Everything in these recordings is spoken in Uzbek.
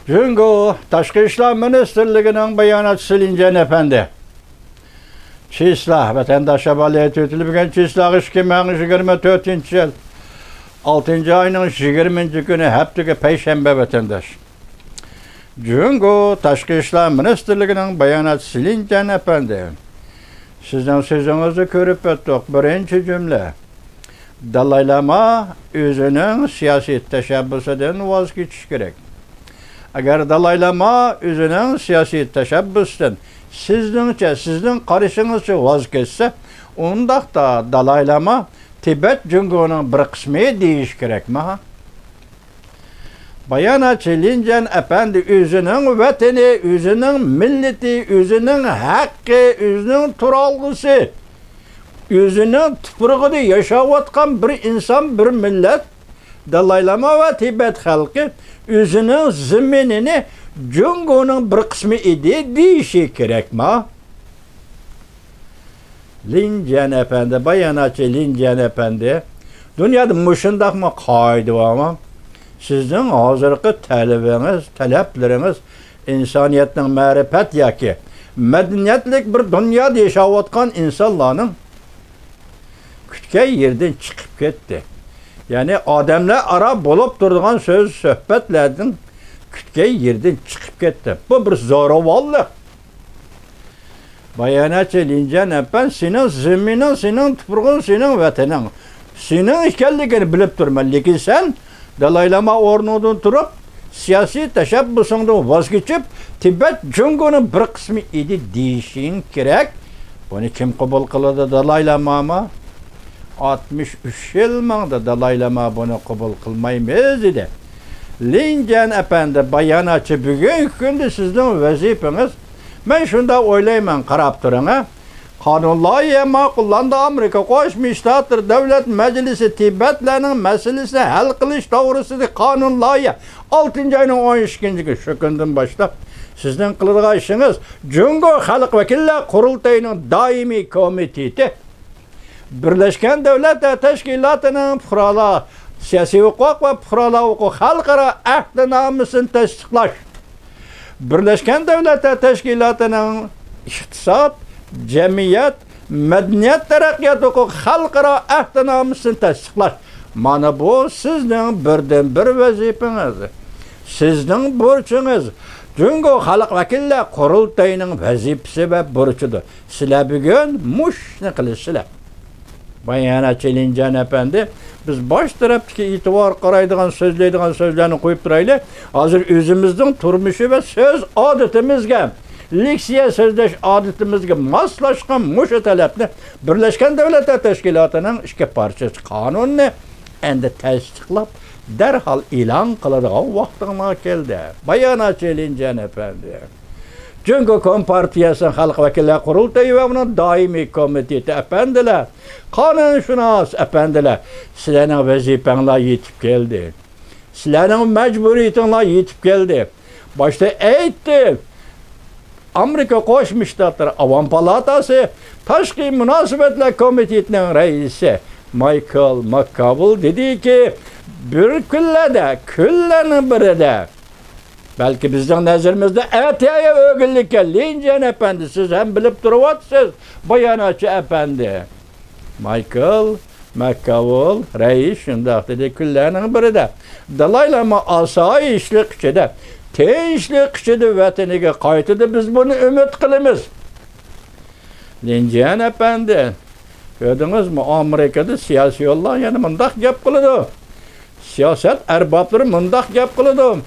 Cungo Tashqi ishlar ministrligining bayonotchisi Linjan Efendi. Chisla vatandaşa baliyet ötülübgen Chisla 2024 yıl 6. ayının 20. günü heptiki Peyşembe vatandaş. Cungo Tashqi ishlar ministrligining bayonotchisi Linjan Efendi. Sizden sözünüzü körüp öttük. Birinci cümle. Dalai Lama özünün siyasi teşebbüsüden vazgeçiş gerek. Eğer Dalai Lama özünün siyasi teşebbüsüden sizin karışınızca vazgeçse, onda da Dalai Lama Tibet Cungo'nun bir kısmı deyiş gerek mi? Bayonotçu Linjan Efendi özünün vatani, özünün milleti, özünün hakkı, özünün turalgısı, özünün tuprağıda yaşayotgan bir insan, bir millet, Dalai Lama ve Tibet halkı özünün zeminini Cungo'nun bir kısmı idi deyişi gerek mi? Linjan Efendi, bayonotçu Linjan Efendi, dünyada muşundak mı kaydı ama? Sizin hazırki talepleriniz insaniyetin marifet yaki medeniyetlik bir dünyada yaşayotgan insanların kütke yerden çıkıp gitti. Yani adamlar ara bulup durduğun söz sohbetlerden kütke yerden çıkıp gitti. Bu bir zoravallık. Bayonotçu Linjan Efendi senin zeminin, senin tuprağın, senin vatanın. Senin işgalliğini bilip durma. Lakin sen Dalai Lama ornudan durup siyasi teşebbüsünden vazgeçip Tibet Cungo'nun bir kısmı idi deyişin gerek. Bunu kim kabul kıldı Dalai Lama mı? 63 yıl mı Dalai Lama bunu kabul kılmayımız idi. Linjan Efendi bayonotçu bugün günde sizin vazifeniz. Ben şunda oylayman qarab turun. Kanunlayı makullandı Amerika Qo'shma Shtatlar Davlat Majlisi Tibetlerinin meselesini hal qilish to'g'risida kanunlayı 6. ayının 12. günü şu günden başlap sizden qiladigan işiniz Cungo Xalq Vakillar Qurultayının daimi komiteti Birleşken Devletler Teşkilatı'nın fuqarolar siyasi hukuk ve fuqarolar huquq xalqaro ahdnamasini tasdiqlash Birleşken Devletler Teşkilatı'nın iqtisod Cemiyet, medeniyet terakkiyat hukuk xalqaro ahdnamasini tasdiqlash. Mana bu sizning birden bir vazifeniz. Sizning burchingiz. Cungo Xalq Vakillar Qurultayining vazifasi va burchidir. Sizlar bugun mushni qilasizlar. Bayonotçu Linjan Efendi biz bosh tarafdagi e'tibor qaraydigan so'zlaydigan so'zlarni qo'yib turaylik. Hozir o'zimizning turmushi va so'z odatimizga Leksiya sözleş adetimizge maslashgan mushu talabni Birleşken Devletler Teşkilatı'nın iki parçası kanunni endi tasdiqlab derhal e'lon qiladigan vaqtına keldi. Bayonotçu Linjan Efendi. Cungo Kompartiyasi Xalq Vakillar Qurultayi ve bunun daimi komiteti efendiler, kanunshunos efendiler, sizlarning vazifanglar yetib keldi. Sizlarning majburiyatinglar yetib keldi. Boshda aytdim. Amerika Qo'shma Shtatlar Avam Palatasi Tashqi Munosabatlar Komitetining raisi Michael McConnell dedi ki bir kunlarning birida belki bizning nazarimizda ataya o'g'illikka Linjan Efendi siz ham bilib turibsiz bayonotchi efendi Michael McConnell rais shundoq dedi kunlarning birida Dalai Lama osoyishlik ichida tinchlik ichida vataniga qaytadi biz buni umid qilamiz. Linjan Efendi gördünüzmü Amerikada siyasi yollar yana mundaq gap qiladi. Siyosat arboblari mundaq gap qiladi.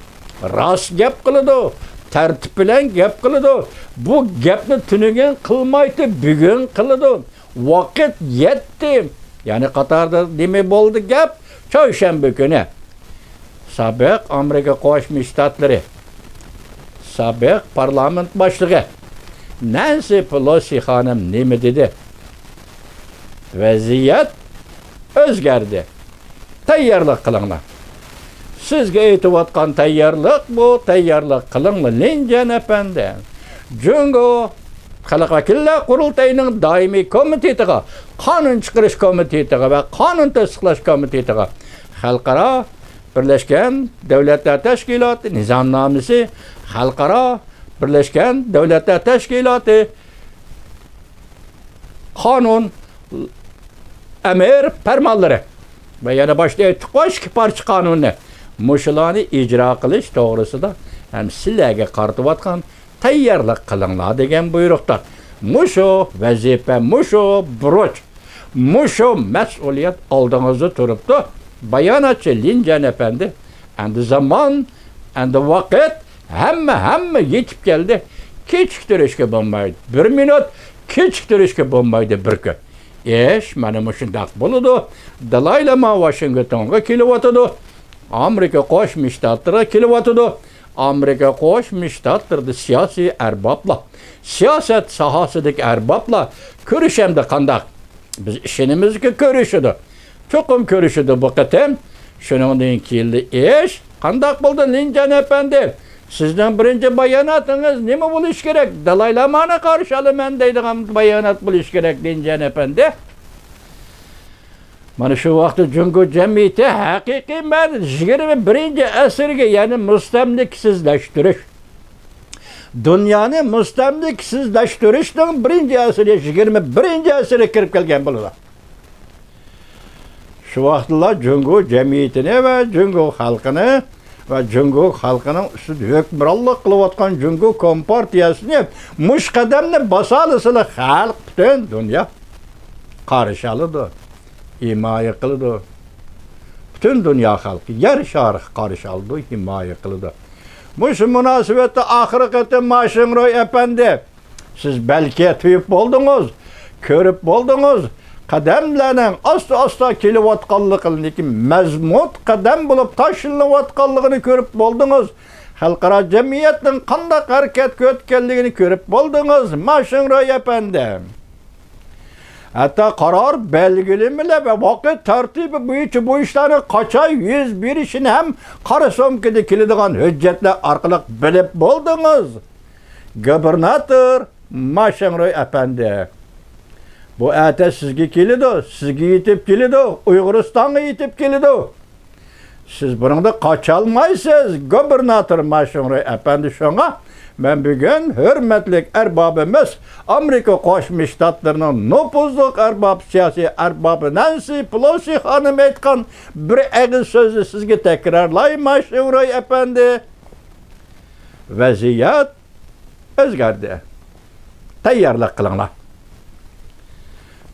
Rast gap qiladi. Tartib bilan gap qiladi. Bu gapni tunigan qilmaydi, bugun qiladi. Vaqt yetdi. Yani Qatarda nima bo'ldi gap? Choyshanba kuni Sabiq Amerika Qo'shma Shtatlari Sabiq parlament boshlig'i Nancy Pelosi xonim nima dedi? Vaziyat o'zgardi. Tayyorlik qilinglar. Sizga aytayotgan tayyorlik bu, tayyorlik qilinglar Linjan Efendi. Cungo Xalq Vakillar Qurultayining doimiy komitetiga, qonun chiqarish komitetiga va qonun tasdiqlash komitetiga xalqaro Birleşken Devletler Teşkilatı nizamnamesi, Halkara Birleşken Devletler Teşkilatı kanun, emir, fermanları ve yana başta etkibaş ki parça kanunu muşularını icra kılış doğrusu da hem sizlerge qartıvatkan tayyarlık kılınla degen buyruqlar. Muşu vazife, muşu buruç, muşu mesuliyet aldığınızı turuptu. Bayanatçı Lincan Efendi, endi zaman, endi vakit, hemme yetip geldi. Keçiktirişke bombaydı. Bir minut keçiktirişke bombaydı bir gün. Mana muşundaq buludu. Dalai Lama Washington'a kelivatıdı. Amerika Qo'shma Shtatlariga kelivatıdı. Amerika Qo'shma Shtatlari siyosiy erbablar, siyoset sohasidagi erbablar ko'rishamdi qandaq. Biz ishonimizga ko'rishdi. Cho'qim ko'rishdi bu qatam. Shuningdan keldi ish qandaq bo'ldi Linjan Efendi? Sizden birinci bayanatınız nima bo'lish kerak? Dalai Lamani qarshi olaman deydigan bayanat bo'lish kerak Linjan Efendi. Mana shu vaqtda Jungo jamiyati haqiqiy ma'noda 21-asrga, ya'ni mustamliksizlashtirish, dunyoni mustamliksizlashtirishning 1-asriga, 21-asrga kirib kelgan bo'ladi. Shu vaqtlar Jungo jamiyatini va Jungo xalqini ve Jungo halkının üstü hükümranlık kılıvatkan Jungo Kompartiyasını muş kademle basalısıyla halk bütün dünya karışalıdır, himaye kılıdır. Bütün dünya halkı yer şarkı karışalıdır, himaye kılıdır. Muş münasebette ahirete Maşinroy Efendi, siz belki tüyüp oldunuz, körüp oldunuz. Kademlerinin asla kelivatkanlığını, mezmut kadem bulup taşınıvatkanlığını görüp buldunuz. Halkara cemiyetin kandak hareket kötkenliğini görüp buldunuz. Maşinroy Efendi. Hatta karar belgelemeli ve vakit tertibi bu işlerin kaça 101 işini hem karasomkide kilidgan hüccetle arkalık bilip buldunuz. Gubernatör Maşinroy Efendi. Bu ete sizge kelidi, sizge yetip kelidi, Uyg'uristonga yetip kelidi. Siz buningda qocholmaysiz, Gubernatör Maşinroy Efendi. Şoňa men bugun hurmatli erbabimiz Amerika Qo'shma Shtatlarining nupuzli erbab, siyosiy erbabi Nancy Pelosi xonim aytgan bir og'iz so'zni sizga takrorlayman Maşinroy Efendi. Vaziyat o'zgardi. Tayyorlik qilinglar.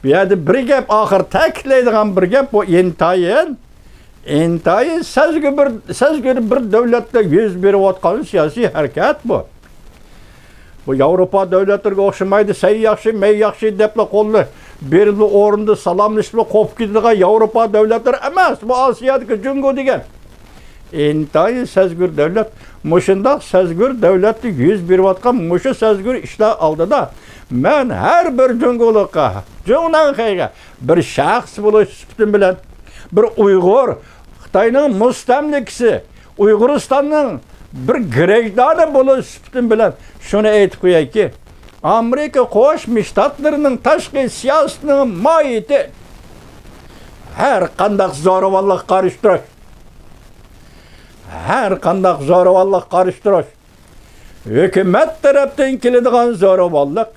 Bir yerde bir gap ahir ta'kidlaydigan bir gap bu intayin sezgir bir devlette yüz berayotgan siyosiy harakat bu. Bu Avrupa devletlerine o'xshamaydi, say yaxshi, may yaxshi debla qo'lni berilib o'rinda salomlashib qo'yib ketadigan Avrupa devletleri emas. Bu Osiyodagi Jungo degan. Intayin sezgir devlet, mushundaq sezgir devletni yüz berayotgan mushu sezgir ishlar oldida men her bir Jungoluqqa, Junanxayga bir shaxs bo'lish sifatim bilan bir Uyg'ur, Xitoyning mustamlikasi, Uyg'uristonning bir grejdani bo'lish sifatim bilan shuni aytib qo'yayki, Amerika Qo'shma Shtatlarining tashqi siyosatining mohiyati har qanday zo'ravonlik qarshi her qanday zo'ravonlik qarshi turish, hukumat tarafdan keladigan zo'ravonlik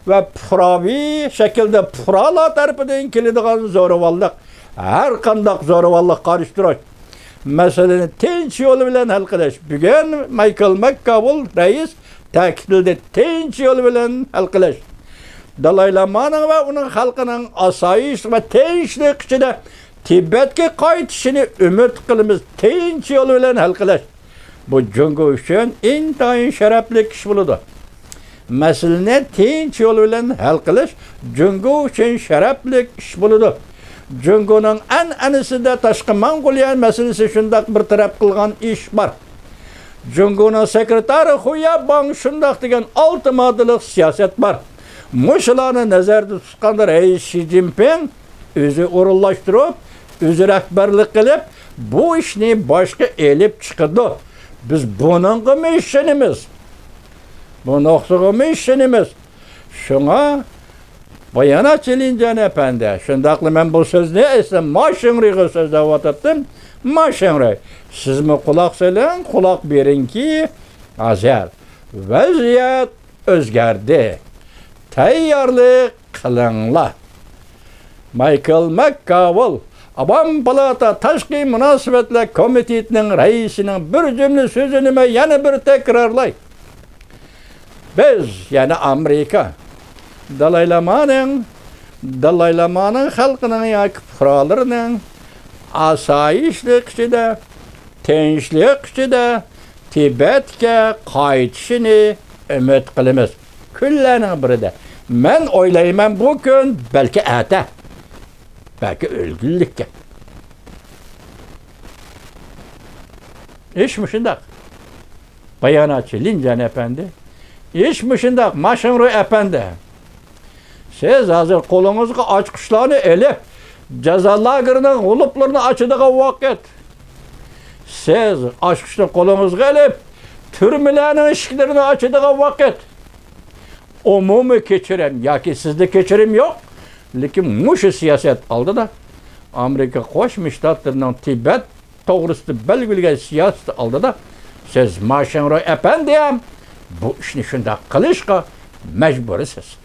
ve puhraviy şekilde puhralar tarafından keladigan zo'ravonlik, her qanday zo'ravonlik qarshi turish masalani tinch yo'l bilan hal qilish. Bugun Michael McConnell rais ta'kidladi, tinch yo'l bilan hal qilish. Dalai Lama'nın ve onun xalqining asoyish ve tinchlik ichida Tibetga qaytishini umid qilamiz, tinch yo'l bilan hal qilish. Bu Jungo uchun intayin sharafli ish bo'ladi. Masalani tinch yo'l bilan hal qilish Jungo uchun sharafli ish bo'ladi. Jungoning an'anasida tashqi Mongoliya masalasi shundaq bir taraf qilgan ish bor. Jungoning sekretari Xuyabang shundaq degan olti moddalik siyosat bor. Mushularni nazarda tutganda Reis Xi Jinping o'zi o'rinlashtirib, o'zi rahbarlik qilib, bu ishni boshqa elib chiqdi. Biz buningga ishonamiz. Bu noxsiga ishonamiz. Shunga Bayana Çelincan Efendi. Şundaqlı ben bu söz ne esem maşınrığı sözde vatatdım. Maşınrı. Siz mi kulak söyleyin, kulak verin ki azer. Vaziyet özgerdi. Tayyarlık kılınla. Michael McCowell, Avam Palata Taşqi Münasibetler Komitetinin reisinin bir cümle sözünü yana bir tekrarlay. Biz, yani Amerika, Dalaylamanın halkının yakı pıralarının asayişlik içinde, tinçlik içinde, Tibet'e qaytışını ümit qilimiz. Küllerinin biri de. Men oylayman bu gün belki ete. Belki ölgünlükке. İş mi şundak? Bayanatçı Lincan Efendi. İş mi şundak? Maşınrı Efendi. Siz hazır kolunuzga açkışlarını elip cezalarının kulüplerini açıdığı vakit. Siz açkışlı kolunuzga elip türmelerinin ışıklarını açıdığı vakit. Umumi keçirim, ya ki sizde keçirim yok. Lekin muşu siyaset aldı da Amerika Qo'shma Shtatlarining Tibet to'g'risida belgilagan siyaset aldı da siz Mashinro Efendi ham bu ishni shunday qilishga majbursiz.